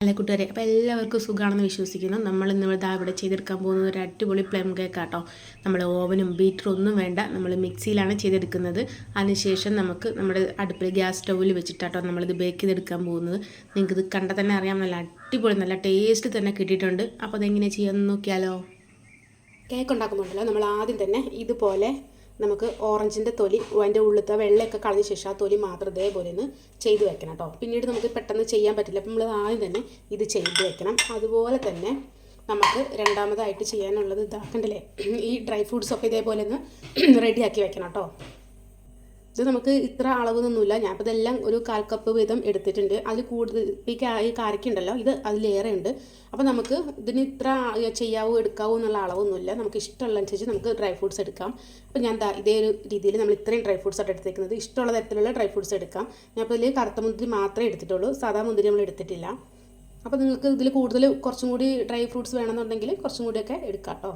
അല്ല കൂട്ടുകാരെ, അപ്പോൾ എല്ലാവർക്കും സുഖമാണെന്ന് വിശ്വസിക്കുന്നു. നമ്മൾ ഇന്ന് ഇവിടെ ചെയ്തെടുക്കാൻ പോകുന്നത് ഒരു അടിപൊളി പ്ലം കേക്ക് ആട്ടോ. നമ്മൾ ഓവനും ബീറ്ററും ഒന്നും വേണ്ട, നമ്മൾ മിക്സിയിലാണ് ചെയ്തെടുക്കുന്നത്. അതിനുശേഷം നമുക്ക് നമ്മുടെ അടുപ്പിൽ ഗ്യാസ് സ്റ്റൗവിൽ വെച്ചിട്ടാട്ടോ നമ്മളിത് ബേക്ക് ചെയ്തെടുക്കാൻ പോകുന്നത്. നിങ്ങൾക്കിത് കണ്ടാൽ തന്നെ അറിയാം, നല്ല അടിപൊളി നല്ല ടേസ്റ്റ് തന്നെ കിട്ടിയിട്ടുണ്ട്. അപ്പോൾ അതെങ്ങനെ ചെയ്യാമെന്ന് നോക്കിയാലോ. കേക്ക് ഉണ്ടാക്കുമ്പോഴല്ലോ നമ്മൾ ആദ്യം തന്നെ ഇതുപോലെ നമുക്ക് ഓറഞ്ചിൻ്റെ തൊലി അതിൻ്റെ ഉള്ളിലത്തെ വെള്ളയൊക്കെ കളഞ്ഞ ശേഷം ആ തൊലി മാത്രം ഇതേപോലെ ഒന്ന് ചെയ്ത് വെക്കണം കേട്ടോ. പിന്നീട് നമുക്ക് പെട്ടെന്ന് ചെയ്യാൻ പറ്റില്ല, അപ്പം നമ്മൾ ആദ്യം തന്നെ ഇത് ചെയ്ത് വെക്കണം. അതുപോലെ തന്നെ നമുക്ക് രണ്ടാമതായിട്ട് ചെയ്യാനുള്ളത് ഇതാക്കണ്ടല്ലേ, ഈ ഡ്രൈ ഫ്രൂട്ട്സൊക്കെ ഇതേപോലെ ഒന്ന് റെഡിയാക്കി വെക്കണം കേട്ടോ. ഇത് നമുക്ക് ഇത്ര അളവൊന്നുമില്ല, ഞാനിപ്പോൾ ഇതെല്ലാം ഒരു 1/4 കപ്പ് വീതം എടുത്തിട്ടുണ്ട്. അതിൽ കൂടുതൽ ഈ കാരക്കുണ്ടല്ലോ, ഇത് അതിലേറെ ഉണ്ട്. അപ്പോൾ നമുക്ക് ഇതിന് ഇത്ര ചെയ്യാവോ എടുക്കാവോ എന്നുള്ള അളവൊന്നുമില്ല, നമുക്ക് ഇഷ്ടമുള്ളതനുസരിച്ച് നമുക്ക് ഡ്രൈ ഫ്രൂട്ട്സ് എടുക്കാം. അപ്പോൾ ഞാൻ ഇതേ ഒരു രീതിയിൽ നമ്മൾ ഇത്രയും ഡ്രൈ ഫ്രൂട്ട്സ് ആയിട്ട് എടുത്തേക്കുന്നത്. ഇഷ്ടമുള്ള തരത്തിലുള്ള ഡ്രൈ ഫ്രൂട്ട്സ് എടുക്കാം. ഞാൻ അപ്പോൾ ഇതിൽ കറുത്ത മുന്തിരി മാത്രമേ എടുത്തിട്ടുള്ളൂ, സാധാ മുന്തിരി നമ്മൾ എടുത്തിട്ടില്ല. അപ്പോൾ നിങ്ങൾക്ക് ഇതിൽ കൂടുതൽ കുറച്ചും കൂടി ഡ്രൈ ഫ്രൂട്ട്സ് വേണമെന്നുണ്ടെങ്കിൽ കുറച്ചും കൂടിയൊക്കെ എടുക്കാം കേട്ടോ.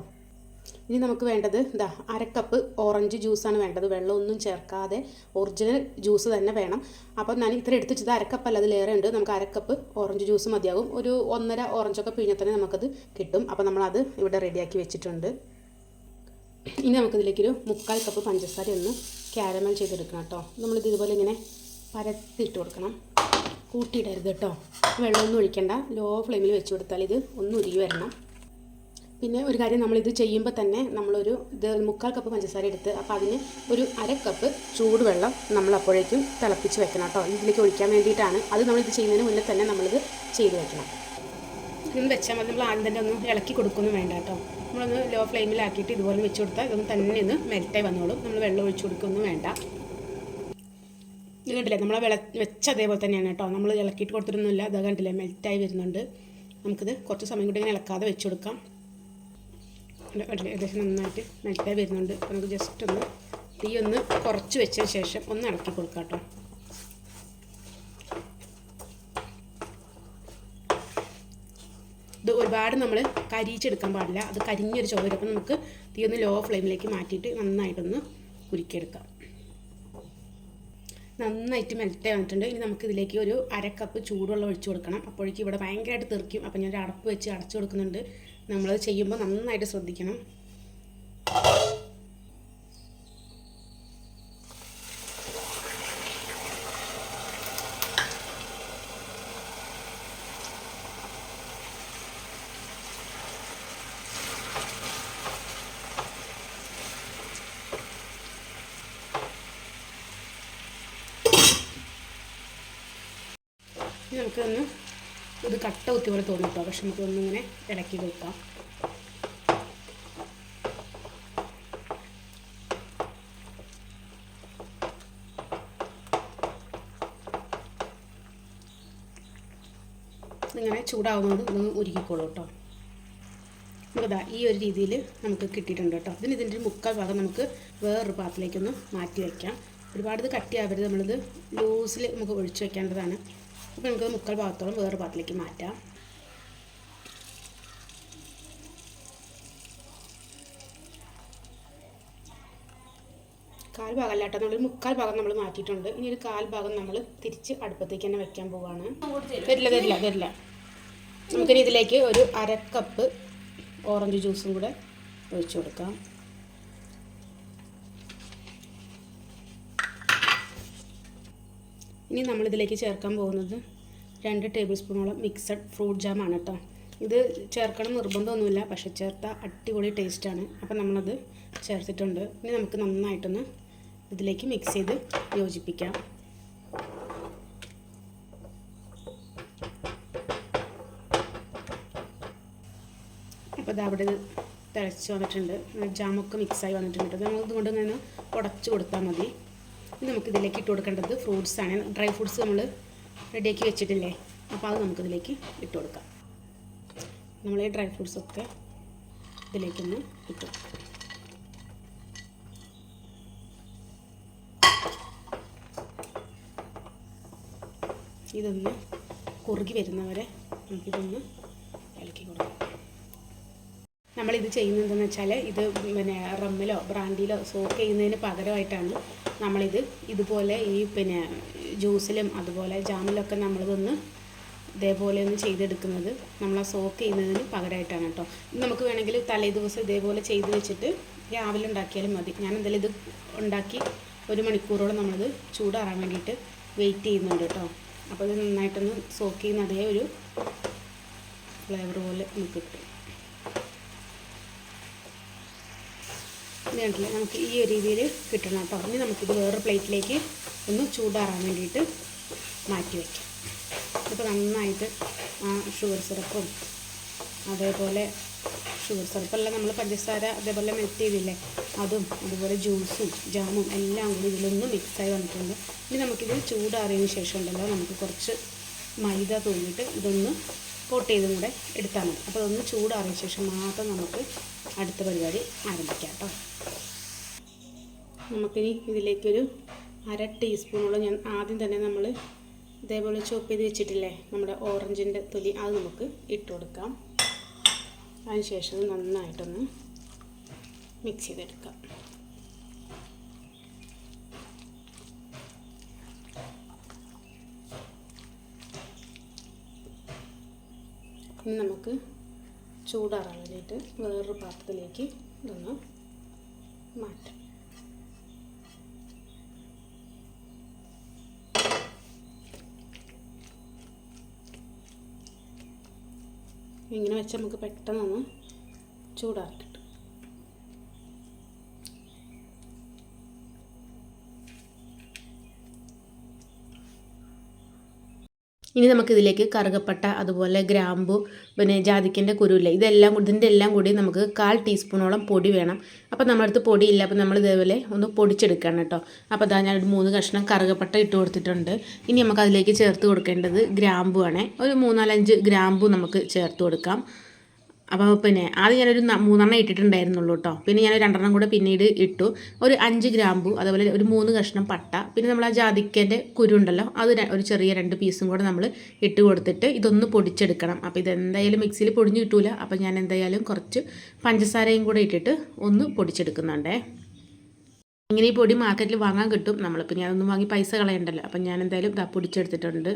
ഇനി നമുക്ക് വേണ്ടത് 1/2 കപ്പ് ഓറഞ്ച് ജ്യൂസാണ് വേണ്ടത്. വെള്ളമൊന്നും ചേർക്കാതെ ഒറിജിനൽ ജ്യൂസ് തന്നെ വേണം. അപ്പോൾ ഞാൻ ഇത്ര എടുത്ത് വെച്ചത് 1/2 കപ്പ് അല്ല, അതിലേറെ ഉണ്ട്. നമുക്ക് 1/2 കപ്പ് ഓറഞ്ച് ജ്യൂസ് മതിയാവും. ഒരു 1.5 ഓറഞ്ചൊക്കെ പിഴിഞ്ഞാൽ തന്നെ നമുക്കത് കിട്ടും. അപ്പോൾ നമ്മളത് ഇവിടെ റെഡിയാക്കി വെച്ചിട്ടുണ്ട്. ഇനി നമുക്കിതിലേക്കൊരു 3/4 കപ്പ് പഞ്ചസാര ഒന്ന് ക്യാരമൽ ചെയ്തെടുക്കണം കേട്ടോ. നമ്മളിത് ഇതുപോലെ ഇങ്ങനെ പരത്തിയിട്ട് കൊടുക്കണം, കൂട്ടിയിടരുത് കേട്ടോ. വെള്ളമൊന്നും ഒഴിക്കേണ്ട, ലോ ഫ്ലെയിമിൽ വെച്ച് കൊടുത്താൽ ഇത് ഒന്ന് ഉരുകി വരണം. പിന്നെ ഒരു കാര്യം, നമ്മളിത് ചെയ്യുമ്പോൾ തന്നെ നമ്മളൊരു 3/4 കപ്പ് പഞ്ചസാര എടുത്ത് അപ്പോൾ അതിന് ഒരു 1/2 കപ്പ് ചൂടുവെള്ളം നമ്മൾ അപ്പോഴേക്കും തിളപ്പിച്ച് വെക്കണം കേട്ടോ. ഇതിലേക്ക് ഒഴിക്കാൻ വേണ്ടിയിട്ടാണ്. അത് നമ്മളിത് ചെയ്യുന്നതിന് മുന്നേ തന്നെ നമ്മളിത് ചെയ്ത് വെക്കണം. ഇതൊന്ന് വെച്ചാൽ മതി, നമ്മൾ ആദ്യം തന്നെ ഒന്ന് ഇളക്കി കൊടുക്കൊന്നും വേണ്ട കേട്ടോ. നമ്മളൊന്ന് ലോ ഫ്ലെയിമിലാക്കിയിട്ട് ഇതുപോലെ വെച്ച് കൊടുത്താൽ ഇതൊന്ന് തന്നെ ഒന്ന് മെൽറ്റായി വന്നോളും. നമ്മൾ വെള്ളം ഒഴിച്ച് കൊടുക്കൊന്നും വേണ്ട. ഇത് കണ്ടില്ലേ, നമ്മൾ വെച്ച അതേപോലെ തന്നെയാണ് കേട്ടോ. നമ്മൾ ഇളക്കിയിട്ട് കൊടുത്തിട്ടൊന്നുമില്ല. അത് കണ്ടില്ലേ, മെൽറ്റായി വരുന്നുണ്ട്. നമുക്കിത് കുറച്ച് സമയം കൂടി ഇങ്ങനെ ഇളക്കാതെ വെച്ച് കൊടുക്കാം. ഏകദേശം നന്നായിട്ട് മെൽറ്റായി വരുന്നുണ്ട്. അപ്പോൾ നമുക്ക് ജസ്റ്റ് ഒന്ന് തീ ഒന്ന് കുറച്ച് വെച്ചതിന് ശേഷം ഒന്ന് ഇളക്കി കൊടുക്കാം കേട്ടോ. ഇത് ഒരുപാട് നമ്മൾ കരിയിച്ചെടുക്കാൻ പാടില്ല, അത് കരിഞ്ഞൊരു ചുവ വരും. അപ്പോൾ നമുക്ക് തീ ഒന്ന് ലോ ഫ്ലെയിമിലേക്ക് മാറ്റിയിട്ട് നന്നായിട്ടൊന്ന് കുരുക്കിയെടുക്കാം. നന്നായിട്ട് മെൽറ്റായി വന്നിട്ടുണ്ട്. ഇനി നമുക്ക് ഇതിലേക്ക് ഒരു 1/2 കപ്പ് ചൂടുവെള്ളം ഒഴിച്ചു കൊടുക്കണം. അപ്പോഴേക്കും ഇവിടെ ഭയങ്കരമായിട്ട് തെറിക്കും. അപ്പോൾ ഞാൻ ഒരു അടപ്പ് വെച്ച് അടച്ചു കൊടുക്കുന്നുണ്ട്. നമ്മളത് ചെയ്യുമ്പോൾ നന്നായിട്ട് ശ്രദ്ധിക്കണം. നമുക്കൊന്ന് ഇത് കട്ട കുത്തി പോലെ തോന്നിട്ടോ, പക്ഷെ നമുക്കൊന്നിങ്ങനെ ഇളക്കി കൊടുക്കാം. ഇങ്ങനെ ചൂടാവുന്നത് ഒന്ന് ഉരുക്കിക്കോളൂ കേട്ടോ. നമുക്കതാ ഈ ഒരു രീതിയിൽ നമുക്ക് കിട്ടിയിട്ടുണ്ട് കേട്ടോ. ഇതിൻ്റെ ഒരു 3/4 ഭാഗം നമുക്ക് വേറൊരു പാത്രത്തിലേക്കൊന്ന് മാറ്റി വയ്ക്കാം. ഒരുപാട് ഇത് കട്ടിയാവരുത്, നമ്മളിത് ലൂസിൽ നമുക്ക് ഒഴിച്ച് വെക്കേണ്ടതാണ്. അപ്പോൾ നമുക്ക് 3/4 ഭാഗത്തോളം വേറെ പാത്രത്തിലേക്ക് മാറ്റാം. കാൽ ഭാഗം അല്ല കേട്ടോ, നമ്മൾ 3/4 ഭാഗം നമ്മൾ മാറ്റിയിട്ടുണ്ട്. ഇനി ഒരു 1/4 ഭാഗം നമ്മൾ തിരിച്ച് അടുപ്പത്തേക്ക് തന്നെ വെക്കാൻ പോവുകയാണ്. തരില്ല. നമുക്കിനി ഇതിലേക്ക് ഒരു 1/2 കപ്പ് ഓറഞ്ച് ജ്യൂസും കൂടെ ഒഴിച്ചു കൊടുക്കാം. ഇനി നമ്മളിതിലേക്ക് ചേർക്കാൻ പോകുന്നത് 2 ടേബിൾ സ്പൂണോളം മിക്സഡ് ഫ്രൂട്ട് ജാമാണ് കേട്ടോ. ഇത് ചേർക്കണം നിർബന്ധമൊന്നുമില്ല, പക്ഷേ ചേർത്താൽ അടിപൊളി ടേസ്റ്റാണ്. അപ്പോൾ നമ്മളത് ചേർത്തിട്ടുണ്ട്. ഇനി നമുക്ക് നന്നായിട്ടൊന്ന് ഇതിലേക്ക് മിക്സ് ചെയ്ത് യോജിപ്പിക്കാം. അപ്പോൾ ഇത് അവിടെ തിളച്ച് വന്നിട്ടുണ്ട്, ജാമൊക്കെ മിക്സായി വന്നിട്ടുണ്ട്. നമ്മൾ ഇതുകൊണ്ട് ഇങ്ങനെ ഉടച്ചു കൊടുത്താൽ മതി. ഇനി നമുക്കിതിലേക്ക് ഇട്ട് കൊടുക്കേണ്ടത് ഫ്രൂട്ട്സാണ്. ഡ്രൈ ഫ്രൂട്ട്സ് നമ്മൾ റെഡിയാക്കി വെച്ചിട്ടില്ലേ, അപ്പോൾ അത് നമുക്കിതിലേക്ക് ഇട്ട് കൊടുക്കാം. നമ്മൾ ഈ ഡ്രൈ ഫ്രൂട്ട്സൊക്കെ ഇതിലേക്കൊന്ന് ഇട്ടു. ഇതൊന്ന് കുറുകി വരുന്നവരെ നമുക്കിതൊന്ന് ഇളക്കി കൊടുക്കാം. നമ്മളിത് ചെയ്യുന്നത് എന്താണെന്ന് വെച്ചാൽ, ഇത് പിന്നെ റമ്മിലോ ബ്രാൻഡിയിലോ സോക്ക് ചെയ്യുന്നതിന് പകരമായിട്ടാണ് നമ്മളിത് ഇതുപോലെ ഈ ജ്യൂസിലും അതുപോലെ ജാമിലൊക്കെ നമ്മളിതൊന്ന് ഇതേപോലെ ഒന്ന് ചെയ്തെടുക്കുന്നത് നമ്മൾ ആ സോക്ക് ചെയ്യുന്നതിന് പകരമായിട്ടാണ് കേട്ടോ. നമുക്ക് വേണമെങ്കിൽ തലേ ദിവസം ഇതേപോലെ ചെയ്ത് വെച്ചിട്ട് രാവിലെ ഉണ്ടാക്കിയാലും മതി. ഞാൻ എന്തായാലും ഇത് ഉണ്ടാക്കി 1 മണിക്കൂറോളം നമ്മളത് ചൂടാറാൻ വേണ്ടിയിട്ട് വെയിറ്റ് ചെയ്യുന്നുണ്ട് കേട്ടോ. അപ്പോൾ ഇത് നന്നായിട്ടൊന്ന് സോക്ക് ചെയ്യുന്ന അതേ ഒരു ഫ്ലേവർ പോലെ നമുക്ക് കിട്ടും. ഇത് കണ്ടില്ലേ, നമുക്ക് ഈ ഒരു രീതിയിൽ കിട്ടണം കേട്ടോ. ഇനി നമുക്കിത് വേറൊരു പ്ലേറ്റിലേക്ക് ഒന്ന് ചൂടാറാൻ വേണ്ടിയിട്ട് മാറ്റി വയ്ക്കാം. ഇതിപ്പോൾ നന്നായിട്ട് ആ ഷുഗർ സിറപ്പും അതേപോലെ ഷുഗർ സിറപ്പെല്ലാം നമ്മൾ പഞ്ചസാര അതേപോലെ മെൽറ്റ് ചെയ്തില്ലേ, അതും അതുപോലെ ജ്യൂസും ജാമും എല്ലാം കൂടി ഇതിലൊന്ന് മിക്സായി വന്നിട്ടുണ്ട്. ഇനി നമുക്കിത് ചൂടാറിയതിന് ശേഷം ഉണ്ടല്ലോ, നമുക്ക് കുറച്ച് മൈദ തൂങ്ങിയിട്ട് ഇതൊന്ന് കോട്ട് ചെയ്തും കൂടെ എടുത്താൽ മതി. അപ്പോൾ അതൊന്ന് ചൂടാറിയ ശേഷം മാത്രം നമുക്ക് അടുത്ത പരിപാടി ആരംഭിക്കാം കേട്ടോ. നമുക്കിനി ഇതിലേക്കൊരു 1/2 ടീസ്പൂണോളം ഞാൻ ആദ്യം തന്നെ നമ്മൾ ഇതേപോലെ ചോപ്പ് ചെയ്ത് വെച്ചിട്ടില്ലേ നമ്മുടെ ഓറഞ്ചിൻ്റെ തൊലി, അത് നമുക്ക് ഇട്ട് കൊടുക്കാം. അതിനുശേഷം നന്നായിട്ടൊന്ന് മിക്സ് ചെയ്തെടുക്കാം. ഇനി നമുക്ക് ചൂടാറാൻ വേണ്ടിയിട്ട് വേറൊരു പാത്രത്തിലേക്ക് ഇതൊന്ന് മാറ്റാം. ഇങ്ങനെ വെച്ചാൽ നമുക്ക് പെട്ടെന്നൊന്ന് ചൂടാക്കി കിട്ടും. ഇനി നമുക്കിതിലേക്ക് കറുകപ്പട്ട അതുപോലെ ഗ്രാമ്പു പിന്നെ ജാതിക്കൻ്റെ കുരുവില്ലേ, ഇതിൻ്റെ എല്ലാം കൂടി നമുക്ക് 1/4 ടീസ്പൂണോളം പൊടി വേണം. അപ്പോൾ നമ്മുടെ അടുത്ത് പൊടിയില്ല, അപ്പോൾ നമ്മൾ ഇതേപോലെ ഒന്ന് പൊടിച്ചെടുക്കണം കേട്ടോ. അപ്പോൾ അതാ ഞാനൊരു 3 കഷ്ണം കറുകപ്പട്ട ഇട്ട് കൊടുത്തിട്ടുണ്ട്. ഇനി നമുക്ക് അതിലേക്ക് ചേർത്ത് കൊടുക്കേണ്ടത് ഗ്രാമ്പു ആണ്. ഒരു 3-4-5 ഗ്രാമ്പു നമുക്ക് ചേർത്ത് കൊടുക്കാം. അപ്പോൾ പിന്നെ ആദ്യം ഞാനൊരു 3 ഇട്ടിട്ടുണ്ടായിരുന്നുള്ളൂ കേട്ടോ. പിന്നെ ഞാൻ 2 കൂടെ പിന്നീട് ഇട്ടു. ഒരു 5 ഗ്രാമ്പു അതുപോലെ ഒരു 3 കഷ്ണം പട്ട, പിന്നെ നമ്മൾ ആ ജാതിക്കൻ്റെ കുരുണ്ടല്ലോ അത് ഒരു ചെറിയ 2 പീസും കൂടെ നമ്മൾ ഇട്ട് കൊടുത്തിട്ട് ഇതൊന്ന് പൊടിച്ചെടുക്കണം. അപ്പോൾ ഇതെന്തായാലും മിക്സിയിൽ പൊടിഞ്ഞ് കിട്ടൂല. അപ്പോൾ ഞാൻ എന്തായാലും കുറച്ച് പഞ്ചസാരയും കൂടെ ഇട്ടിട്ട് ഒന്ന് പൊടിച്ചെടുക്കുന്നുണ്ടേ. ഇങ്ങനെ ഈ പൊടി മാർക്കറ്റിൽ വാങ്ങാൻ കിട്ടും. നമ്മളിപ്പോൾ ഞാനൊന്നും വാങ്ങി പൈസ കളയണ്ടല്ലോ. അപ്പം ഞാൻ എന്തായാലും ഇതാ പൊടിച്ചെടുത്തിട്ടുണ്ട്.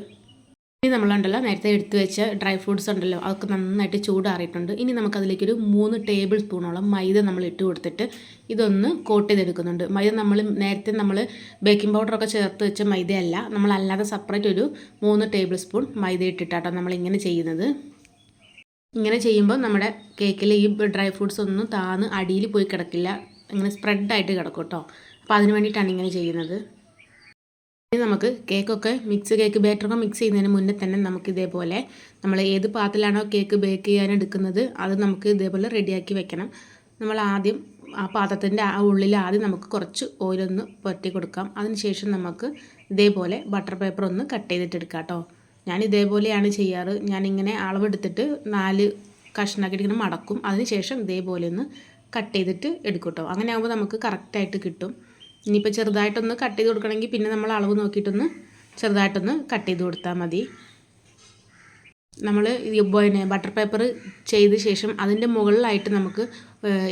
ഇനി നമ്മളുണ്ടല്ലോ നേരത്തെ എടുത്തു വെച്ച ഡ്രൈ ഫ്രൂട്ട്സ് ഉണ്ടല്ലോ, അതൊക്കെ നന്നായിട്ട് ചൂടാറിയിട്ടുണ്ട്. ഇനി നമുക്കതിലേക്കൊരു 3 ടേബിൾ സ്പൂണോളം മൈദ നമ്മൾ ഇട്ട് കൊടുത്തിട്ട് ഇതൊന്ന് കോട്ട് ചെയ്തെടുക്കുന്നുണ്ട്. മൈദ നേരത്തെ നമ്മൾ ബേക്കിംഗ് പൗഡറൊക്കെ ചേർത്ത് വെച്ച മൈദയല്ല, നമ്മളല്ലാതെ സെപ്പറേറ്റ് ഒരു 3 ടേബിൾ സ്പൂൺ മൈദ ഇട്ടിട്ടാട്ടോ നമ്മളിങ്ങനെ ചെയ്യുന്നത്. ഇങ്ങനെ ചെയ്യുമ്പോൾ നമ്മുടെ കേക്കിൽ ഈ ഡ്രൈ ഫ്രൂട്ട്സ് ഒന്നും താന്ന് അടിയിൽ പോയി കിടക്കില്ല, ഇങ്ങനെ സ്പ്രെഡായിട്ട് കിടക്കും കേട്ടോ. അപ്പോൾ അതിന് വേണ്ടിയിട്ടാണ് ഇങ്ങനെ ചെയ്യുന്നത്. ഇനി നമുക്ക് കേക്ക് ബാറ്ററൊക്കെ മിക്സ് ചെയ്യുന്നതിന് മുന്നേ തന്നെ നമുക്ക് ഇതേപോലെ നമ്മൾ ഏത് പാത്രത്തിലാണോ കേക്ക് ബേക്ക് ചെയ്യാൻ എടുക്കുന്നത് അത് നമുക്ക് ഇതേപോലെ റെഡിയാക്കി വെക്കണം. നമ്മൾ ആദ്യം ആ പാത്രത്തിൻ്റെ ആ ഉള്ളിൽ ആദ്യം നമുക്ക് കുറച്ച് ഓയിലൊന്ന് പുരട്ടി കൊടുക്കാം. അതിനുശേഷം നമുക്ക് ഇതേപോലെ ബട്ടർ പേപ്പർ ഒന്ന് കട്ട് ചെയ്തിട്ടെടുക്കാം കേട്ടോ. ഞാൻ ഇതേപോലെയാണ് ചെയ്യാറ്. ഞാനിങ്ങനെ അളവെടുത്തിട്ട് 4 കഷ്ണാക്കിയിട്ട് ഇങ്ങനെ മടക്കും. അതിനുശേഷം ഇതേപോലെ ഒന്ന് കട്ട് ചെയ്തിട്ട് എടുക്കും കേട്ടോ. അങ്ങനെ ആകുമ്പോൾ നമുക്ക് കറക്റ്റായിട്ട് കിട്ടും. ഇനിയിപ്പോൾ ചെറുതായിട്ടൊന്ന് കട്ട് ചെയ്ത് കൊടുക്കണമെങ്കിൽ പിന്നെ നമ്മൾ അളവ് നോക്കിയിട്ടൊന്ന് ചെറുതായിട്ടൊന്ന് കട്ട് ചെയ്ത് കൊടുത്താൽ മതി. നമ്മൾ പിന്നെ ബട്ടർ പേപ്പർ ചെയ്ത ശേഷം അതിൻ്റെ മുകളിലായിട്ട് നമുക്ക്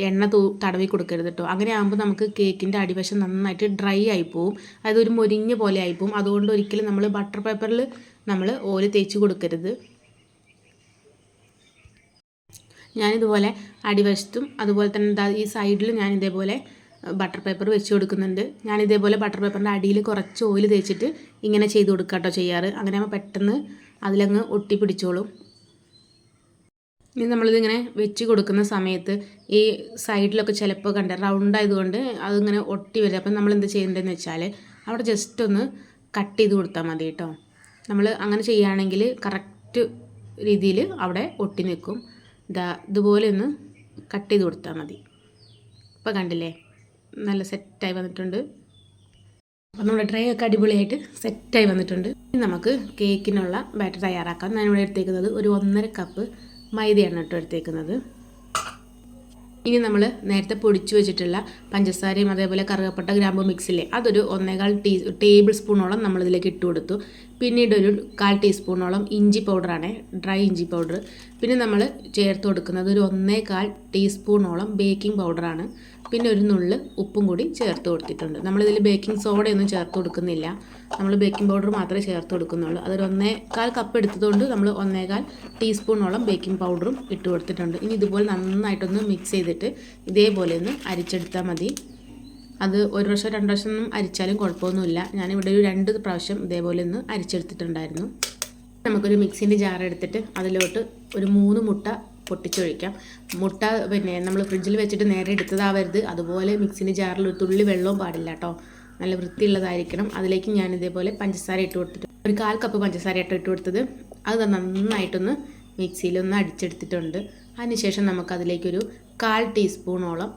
എണ്ണ തടവി കൊടുക്കരുത് കേട്ടോ. അങ്ങനെ ആകുമ്പോൾ നമുക്ക് കേക്കിൻ്റെ അടിവശം നന്നായിട്ട് ഡ്രൈ ആയിപ്പോവും, അതായത് ഒരു മൊരിഞ്ഞ പോലെ ആയിപ്പോവും. അതുകൊണ്ട് ഒരിക്കലും നമ്മൾ ബട്ടർ പേപ്പറിൽ നമ്മൾ ഓയിൽ തേച്ച് കൊടുക്കരുത്. ഞാനിതുപോലെ അടിവശത്തും അതുപോലെ തന്നെ ഈ സൈഡിൽ ഞാനിതേപോലെ ബട്ടർ പേപ്പർ വെച്ച് കൊടുക്കുന്നുണ്ട്. ഞാനിതേപോലെ ബട്ടർ പേപ്പറിൻ്റെ അടിയിൽ കുറച്ച് ഓയിൽ തേച്ചിട്ട് ഇങ്ങനെ ചെയ്ത് കൊടുക്കുക കേട്ടോ ചെയ്യാറ്. അങ്ങനെ ആകുമ്പോൾ പെട്ടെന്ന് അതിലങ്ങ് ഒട്ടി പിടിച്ചോളും. ഇനി നമ്മളിതിങ്ങനെ വെച്ച് കൊടുക്കുന്ന സമയത്ത് ഈ സൈഡിലൊക്കെ ചിലപ്പോൾ റൗണ്ടായതുകൊണ്ട് അതിങ്ങനെ ഒട്ടി വരും. അപ്പം നമ്മൾ എന്ത് ചെയ്യേണ്ടതെന്ന് വെച്ചാൽ അവിടെ ജസ്റ്റ് ഒന്ന് കട്ട് ചെയ്ത് കൊടുത്താൽ മതി കേട്ടോ. നമ്മൾ അങ്ങനെ ചെയ്യുകയാണെങ്കിൽ കറക്റ്റ് രീതിയിൽ അവിടെ ഒട്ടി നിൽക്കും. ഇതുപോലെ ഒന്ന് കട്ട് ചെയ്ത് കൊടുത്താൽ മതി. ഇപ്പോൾ കണ്ടില്ലേ, നല്ല സെറ്റായി വന്നിട്ടുണ്ട്. അപ്പോൾ നമ്മുടെ ട്രേ ഒക്കെ അടിപൊളിയായിട്ട് സെറ്റായി വന്നിട്ടുണ്ട്. ഇനി നമുക്ക് കേക്കിനുള്ള ബാറ്റർ തയ്യാറാക്കാം. ഞാനിവിടെ എടുത്തേക്കുന്നത് ഒരു 1.5 കപ്പ് മൈദയാണ് കേട്ടോ എടുത്തേക്കുന്നത്. ഇനി നമ്മൾ നേരത്തെ പൊടിച്ചു വെച്ചിട്ടുള്ള പഞ്ചസാരയും അതേപോലെ കറുകപ്പട്ട ഗ്രാമ്പു മിക്സില്ലേ, അതൊരു 1.25 ടേബിൾ സ്പൂണോളം നമ്മളിതിലേക്ക് ഇട്ട് കൊടുത്തു. പിന്നീട് ഒരു 1/4 ടീസ്പൂണോളം ഇഞ്ചി പൗഡറാണ്, ഡ്രൈ ഇഞ്ചി പൗഡർ. പിന്നെ നമ്മൾ ചേർത്ത് കൊടുക്കുന്നത് ഒരു 1/4 ടീസ്പൂണോളം ബേക്കിംഗ് പൗഡറാണ്. പിന്നെ ഒരു നുള്ള് ഉപ്പും കൂടി ചേർത്ത് കൊടുത്തിട്ടുണ്ട്. നമ്മളിതിൽ ബേക്കിംഗ് സോഡയൊന്നും ചേർത്ത് കൊടുക്കുന്നില്ല, നമ്മൾ ബേക്കിംഗ് പൗഡർ മാത്രമേ ചേർത്ത് കൊടുക്കുന്നുള്ളൂ. അതൊരു 1/4 കപ്പ് എടുത്തതുകൊണ്ട് നമ്മൾ 1/4 ടീസ്പൂണോളം ബേക്കിംഗ് പൗഡറും ഇട്ട് കൊടുത്തിട്ടുണ്ട്. ഇനി ഇതുപോലെ നന്നായിട്ടൊന്ന് മിക്സ് ചെയ്തിട്ട് ഇതേപോലെ ഒന്ന് അരിച്ചെടുത്താൽ മതി. അത് ഒരു പ്രാവശ്യം 2 പ്രാവശ്യം ഒന്നും അരിച്ചാലും കുഴപ്പമൊന്നുമില്ല. ഞാനിവിടെ ഒരു 2 പ്രാവശ്യം ഇതേപോലെ ഒന്ന് അരിച്ചെടുത്തിട്ടുണ്ടായിരുന്നു. നമുക്കൊരു മിക്സിൻ്റെ ജാർ എടുത്തിട്ട് അതിലോട്ട് ഒരു 3 മുട്ട പൊട്ടിച്ചൊഴിക്കാം. മുട്ട പിന്നെ നമ്മൾ ഫ്രിഡ്ജിൽ വെച്ചിട്ട് നേരെ എടുത്തതാവരുത്. അതുപോലെ മിക്സിൻ്റെ ജാറിൽ ഒരു തുള്ളി വെള്ളവും പാടില്ല കേട്ടോ, നല്ല വൃത്തിയുള്ളതായിരിക്കണം. അതിലേക്ക് ഞാൻ ഇതേപോലെ പഞ്ചസാര ഇട്ട് കൊടുത്തിട്ട് ഒരു 1/4 കപ്പ് പഞ്ചസാര ഇട്ട് കൊടുത്തത്. അത് നന്നായിട്ടൊന്ന് മിക്സിയിലൊന്ന് അടിച്ചെടുത്തിട്ടുണ്ട്. അതിനുശേഷം നമുക്കതിലേക്കൊരു 1/4 ടീസ്പൂണോളം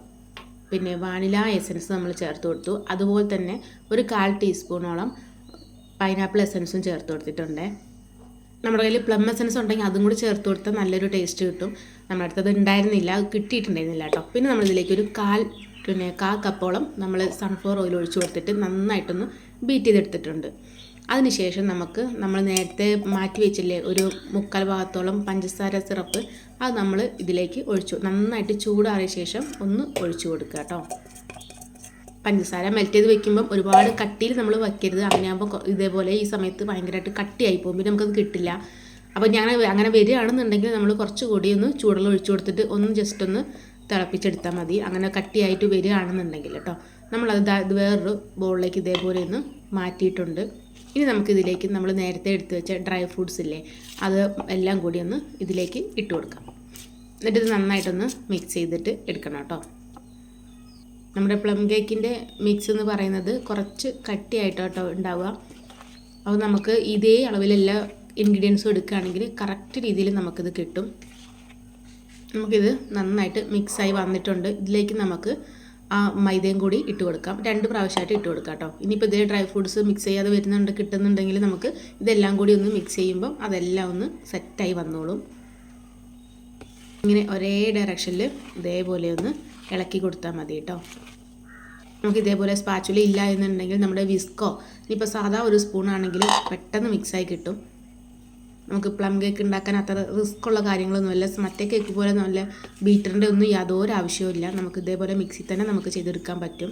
പിന്നെ വാനില എസൻസ് നമ്മൾ ചേർത്ത് കൊടുത്തു. അതുപോലെ തന്നെ ഒരു 1/4 ടീസ്പൂണോളം പൈനാപ്പിൾ എസൻസും ചേർത്ത് കൊടുത്തിട്ടുണ്ട്. നമ്മുടെ കയ്യിൽ പ്ലം എസൻസ് ഉണ്ടെങ്കിൽ അതും കൂടി ചേർത്ത് കൊടുത്താൽ നല്ലൊരു ടേസ്റ്റ് കിട്ടും. നമ്മുടെ അടുത്തത് ഉണ്ടായിരുന്നില്ല, അത് കിട്ടിയിട്ടുണ്ടായിരുന്നില്ല കേട്ടോ. പിന്നെ നമ്മളിതിലേക്ക് ഒരു 1/4 കപ്പോളം നമ്മൾ സൺഫ്ലവർ ഓയിൽ ഒഴിച്ച് കൊടുത്തിട്ട് നന്നായിട്ടൊന്ന് ബീറ്റ് ചെയ്തെടുത്തിട്ടുണ്ട്. അതിനുശേഷം നമ്മൾ നേരത്തെ മാറ്റി വെച്ചില്ലേ ഒരു 1/4 ഭാഗത്തോളം പഞ്ചസാര സിറപ്പ്, അത് നമ്മൾ ഇതിലേക്ക് നന്നായിട്ട് ചൂടാറിയ ശേഷം ഒന്ന് ഒഴിച്ചു കൊടുക്കുക കേട്ടോ. പഞ്ചസാര മെൽറ്റ് ചെയ്ത് വെക്കുമ്പം ഒരുപാട് കട്ടിയിൽ നമ്മൾ വയ്ക്കരുത്. അങ്ങനെയാകുമ്പോൾ ഇതേപോലെ ഈ സമയത്ത് ഭയങ്കരമായിട്ട് കട്ടിയായി പോകും, പിന്നെ നമുക്കത് കിട്ടില്ല. അപ്പോൾ ഞാൻ അങ്ങനെ വരികയാണെന്നുണ്ടെങ്കിൽ നമ്മൾ കുറച്ചുകൂടി ഒന്ന് ചൂടുവെള്ളം ഒഴിച്ചു കൊടുത്തിട്ട് ഒന്ന് ജസ്റ്റ് ഒന്ന് തിളപ്പിച്ചെടുത്താൽ മതി. അങ്ങനെ കട്ടിയായിട്ട് വരികയാണെന്നുണ്ടെങ്കിൽ കേട്ടോ. നമ്മളത് വേറൊരു ബൗളിലേക്ക് ഇതേപോലെ ഒന്ന് മാറ്റിയിട്ടുണ്ട്. ഇനി നമുക്കിതിലേക്ക് നമ്മൾ നേരത്തെ എടുത്ത് വെച്ച ഡ്രൈ ഫ്രൂട്ട്സ് ഇല്ലേ, അത് എല്ലാം കൂടി ഒന്ന് ഇതിലേക്ക് ഇട്ട് കൊടുക്കാം. എന്നിട്ട് ഇത് നന്നായിട്ടൊന്ന് മിക്സ് ചെയ്തിട്ട് എടുക്കണം കേട്ടോ. നമ്മുടെ പ്ലം കേക്കിൻ്റെ മിക്സ് എന്ന് പറയുന്നത് കുറച്ച് കട്ടിയായിട്ടോ കേട്ടോ ഉണ്ടാവുക. അപ്പോൾ നമുക്ക് ഇതേ അളവിലെല്ലാ ഇൻഗ്രീഡിയൻസും എടുക്കുകയാണെങ്കിൽ കറക്റ്റ് രീതിയിൽ നമുക്കിത് കിട്ടും. നമുക്കിത് നന്നായിട്ട് മിക്സായി വന്നിട്ടുണ്ട്. ഇതിലേക്ക് നമുക്ക് ആ മൈദയും കൂടി ഇട്ട് കൊടുക്കാം. 2 പ്രാവശ്യമായിട്ട് ഇട്ട് കൊടുക്കാം കേട്ടോ. ഇനിയിപ്പോൾ ഇതിൽ ഡ്രൈ ഫ്രൂട്ട്സ് മിക്സ് ചെയ്യാതെ കിട്ടുന്നുണ്ടെങ്കിൽ നമുക്ക് ഇതെല്ലാം കൂടി ഒന്ന് മിക്സ് ചെയ്യുമ്പം അതെല്ലാം ഒന്ന് സെറ്റായി വന്നോളും. ഇങ്ങനെ ഒരേ ഡയറക്ഷനിൽ ഇതേപോലെ ഒന്ന് ഇളക്കി കൊടുത്താൽ മതി കേട്ടോ. നമുക്ക് ഇതേപോലെ സ്പാച്ചുല ഇല്ല എന്നുണ്ടെങ്കിൽ നമ്മുടെ വിസ്കോ, ഇനിയിപ്പോൾ സാധാ ഒരു സ്പൂണാണെങ്കിൽ പെട്ടെന്ന് മിക്സായി കിട്ടും. നമുക്ക് പ്ലം കേക്ക് ഉണ്ടാക്കാൻ അത്ര റിസ്ക് ഉള്ള കാര്യങ്ങളൊന്നുമല്ല. മറ്റേ കേക്ക് പോലെ നല്ല ബീറ്ററിൻ്റെ ഒന്നും യാതൊരു ആവശ്യമില്ല. നമുക്ക് ഇതേപോലെ മിക്സി തന്നെ നമുക്ക് ചെയ്തെടുക്കാൻ പറ്റും.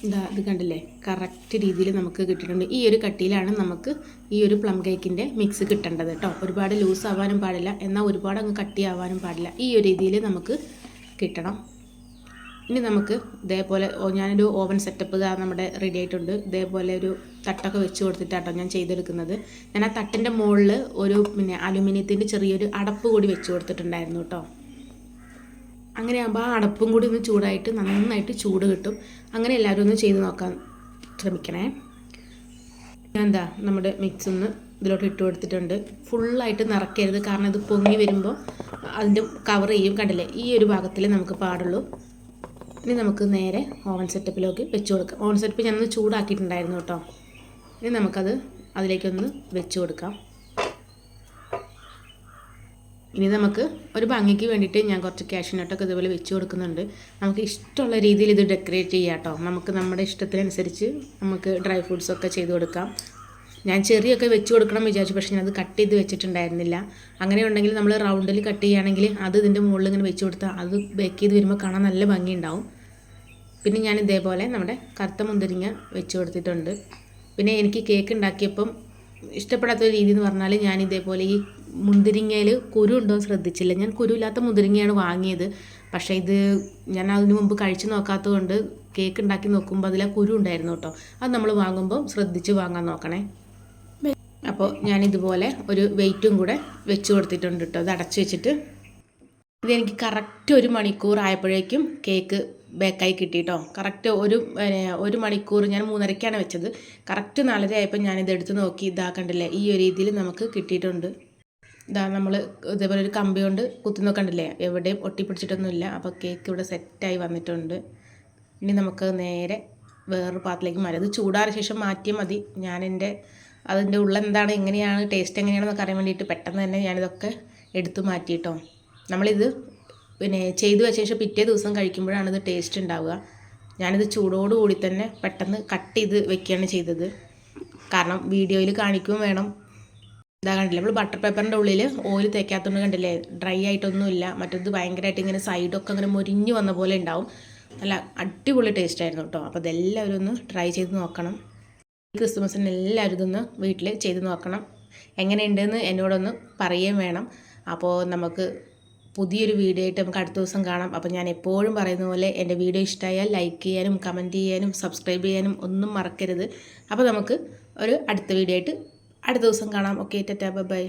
ഇത് കണ്ടില്ലേ, കറക്റ്റ് രീതിയിൽ നമുക്ക് കിട്ടിയിട്ടുണ്ട്. ഈ ഒരു കട്ടിയിലാണ് നമുക്ക് ഈ ഒരു പ്ലം കേക്കിൻ്റെ മിക്സ് കിട്ടേണ്ടത് കേട്ടോ. ഒരുപാട് ലൂസ് ആവാനും പാടില്ല, എന്നാൽ ഒരുപാട് അങ്ങ് കട്ടിയാവാനും പാടില്ല. ഈ ഒരു രീതിയിൽ നമുക്ക് കിട്ടണം. ഇനി നമുക്ക് ഇതേപോലെ ഞാനൊരു ഓവൻ സെറ്റപ്പ് നമ്മുടെ റെഡി ആയിട്ടുണ്ട്. ഇതേപോലെ ഒരു തട്ടൊക്കെ വെച്ച് കൊടുത്തിട്ടാട്ടോ ഞാൻ ചെയ്തെടുക്കുന്നത്. ഞാൻ ആ തട്ടിൻ്റെ മുകളിൽ ഒരു അലുമിനിയത്തിൻ്റെ ചെറിയൊരു അടപ്പ് കൂടി വെച്ച് കൊടുത്തിട്ടുണ്ടായിരുന്നു കേട്ടോ. അങ്ങനെ ആകുമ്പോൾ ആ അടപ്പും കൂടി ഒന്ന് ചൂടായിട്ട് നന്നായിട്ട് ചൂട് കിട്ടും. അങ്ങനെ എല്ലാവരും ഒന്ന് ചെയ്ത് നോക്കാൻ ശ്രമിക്കണേ. ഞാൻ നമ്മുടെ മിക്സ് ഒന്ന് ഇതിലോട്ട് ഇട്ട് കൊടുത്തിട്ടുണ്ട്. ഫുള്ളായിട്ട് നിറയ്ക്കരുത്, കാരണം ഇത് പൊങ്ങി വരുമ്പോൾ അതിൻ്റെ കവർ ചെയ്യും. കണ്ടില്ലേ, ഈ ഒരു ഭാഗത്തിൽ നമുക്ക് പാടുള്ളൂ. ഇനി നമുക്ക് നേരെ ഓവൻ സെറ്റപ്പിലേക്ക് വെച്ച് കൊടുക്കാം. ഓവൻ സെറ്റപ്പ് ഞാനൊന്ന് ചൂടാക്കിയിട്ടുണ്ടായിരുന്നു കേട്ടോ. ഇനി നമുക്കത് അതിലേക്കൊന്ന് വെച്ച് കൊടുക്കാം. ഇനി നമുക്ക് ഒരു ഭംഗിക്ക് വേണ്ടിയിട്ട് ഞാൻ കുറച്ച് കാഷ്യൂനട്ടൊക്കെ ഇതുപോലെ വെച്ച് കൊടുക്കുന്നുണ്ട്. നമുക്ക് ഇഷ്ടമുള്ള രീതിയിൽ ഇത് ഡെക്കറേറ്റ് ചെയ്യാം കേട്ടോ. നമുക്ക് നമ്മുടെ ഇഷ്ടത്തിനനുസരിച്ച് നമുക്ക് ഡ്രൈ ഫ്രൂട്ട്സൊക്കെ ചെയ്ത് കൊടുക്കാം. ഞാൻ ചെറിയൊക്കെ വെച്ച് കൊടുക്കണം വിചാരിച്ചു, പക്ഷേ ഞാനത് കട്ട് ചെയ്ത് വെച്ചിട്ടുണ്ടായിരുന്നില്ല. അങ്ങനെ ഉണ്ടെങ്കിൽ നമ്മൾ റൗണ്ടിൽ കട്ട് ചെയ്യുകയാണെങ്കിൽ അത് ഇതിൻ്റെ മുകളിൽ ഇങ്ങനെ വെച്ച് കൊടുത്താൽ അത് ബേക്ക് ചെയ്ത് വരുമ്പോൾ കാണാൻ നല്ല ഭംഗിയുണ്ടാവും. പിന്നെ ഞാൻ ഇതേപോലെ നമ്മുടെ കറുത്ത മുന്തിരിങ്ങ വെച്ച് കൊടുത്തിട്ടുണ്ട്. പിന്നെ എനിക്ക് കേക്ക് ഉണ്ടാക്കിയപ്പം ഇഷ്ടപ്പെടാത്ത ഒരു രീതി എന്ന് പറഞ്ഞാൽ ഞാൻ ഇതേപോലെ ഈ മുന്തിരിങ്ങയിൽ കുരു ഉണ്ടോ എന്ന് ശ്രദ്ധിച്ചില്ല. ഞാൻ കുരുവില്ലാത്ത മുന്തിരിങ്ങയാണ് വാങ്ങിയത്. പക്ഷേ ഇത് ഞാൻ അതിന് മുമ്പ് കഴിച്ച് നോക്കാത്തത് കൊണ്ട് കേക്ക് ഉണ്ടാക്കി നോക്കുമ്പോൾ അതിൽ കുരു ഉണ്ടായിരുന്നു കേട്ടോ. അത് നമ്മൾ വാങ്ങുമ്പോൾ ശ്രദ്ധിച്ച് വാങ്ങാൻ നോക്കണേ. അപ്പോൾ ഞാനിതുപോലെ ഒരു വെയിറ്റും കൂടെ വെച്ച് കൊടുത്തിട്ടുണ്ട് കേട്ടോ. അത് അടച്ച് വെച്ചിട്ട് ഇതെനിക്ക് കറക്റ്റ് 1 മണിക്കൂർ ആയപ്പോഴേക്കും കേക്ക് ബേക്കായി കിട്ടിയിട്ടോ. കറക്റ്റ് ഒരു മണിക്കൂർ, ഞാൻ 3:30ക്കാണ് വെച്ചത്. കറക്റ്റ് 4:30 ആയപ്പോൾ ഞാനിത് എടുത്ത് നോക്കി. കണ്ടില്ലേ, ഈ ഒരു രീതിയിൽ നമുക്ക് കിട്ടിയിട്ടുണ്ട്. നമ്മൾ ഇതേപോലെ ഒരു കമ്പി കൊണ്ട് കുത്തി നോക്കണ്ടില്ലേ, എവിടെയും ഒട്ടിപ്പിടിച്ചിട്ടൊന്നുമില്ല. അപ്പോൾ കേക്ക് ഇവിടെ സെറ്റായി വന്നിട്ടുണ്ട്. ഇനി നമുക്ക് നേരെ വേറൊരു പാത്രത്തിലേക്ക് മാറ്റി, അത് ചൂടാറിയ ശേഷം മാറ്റിയാൽ മതി. അതിൻ്റെ ഉള്ളെന്താണ്, എങ്ങനെയാണ് ടേസ്റ്റ് എങ്ങനെയാണെന്നൊക്കെ അറിയാൻ വേണ്ടിയിട്ട് പെട്ടെന്ന് തന്നെ ഞാനിതൊക്കെ എടുത്തു മാറ്റിയിട്ടോ. നമ്മളിത് ചെയ്തു വെച്ച ശേഷം പിറ്റേ ദിവസം കഴിക്കുമ്പോഴാണ് ഇത് ടേസ്റ്റ് ഉണ്ടാവുക. ഞാനിത് ചൂടോടുകൂടി തന്നെ പെട്ടെന്ന് കട്ട് ചെയ്ത് വെക്കുകയാണ് ചെയ്തത്. കാരണം വീഡിയോയിൽ കാണിക്കുകയും വേണം. ഇതാ കണ്ടില്ലേ, നമ്മൾ ബട്ടർ പേപ്പറിൻ്റെ ഉള്ളിൽ ഓയിൽ തേക്കാത്തതുകൊണ്ട് കണ്ടില്ലേ ഡ്രൈ ആയിട്ടൊന്നുമില്ല. മറ്റേത് ഭയങ്കരമായിട്ട് ഇങ്ങനെ സൈഡൊക്കെ അങ്ങനെ മുരിഞ്ഞ് വന്ന പോലെ ഉണ്ടാവും. നല്ല അടിപൊളി ടേസ്റ്റ് ആയിരുന്നു കേട്ടോ. അപ്പോൾ ഇതെല്ലാവരും ഒന്ന് ട്രൈ ചെയ്ത് നോക്കണം. ക്രിസ്മസിന് എല്ലാവരും ഇതൊന്ന് വീട്ടിൽ ചെയ്ത് നോക്കണം. എങ്ങനെയുണ്ടെന്ന് എന്നോടൊന്ന് പറയുകയും വേണം. അപ്പോൾ നമുക്ക് പുതിയൊരു വീഡിയോ ആയിട്ട് നമുക്ക് അടുത്ത ദിവസം കാണാം. അപ്പോൾ ഞാൻ എപ്പോഴും പറയുന്ന പോലെ എൻ്റെ വീഡിയോ ഇഷ്ടമായാൽ ലൈക്ക് ചെയ്യാനും കമൻറ്റ് ചെയ്യാനും സബ്സ്ക്രൈബ് ചെയ്യാനും ഒന്നും മറക്കരുത്. അപ്പോൾ നമുക്ക് ഒരു അടുത്ത വീഡിയോ ആയിട്ട് അടുത്ത ദിവസം കാണാം. Okay, Tata, bye bye.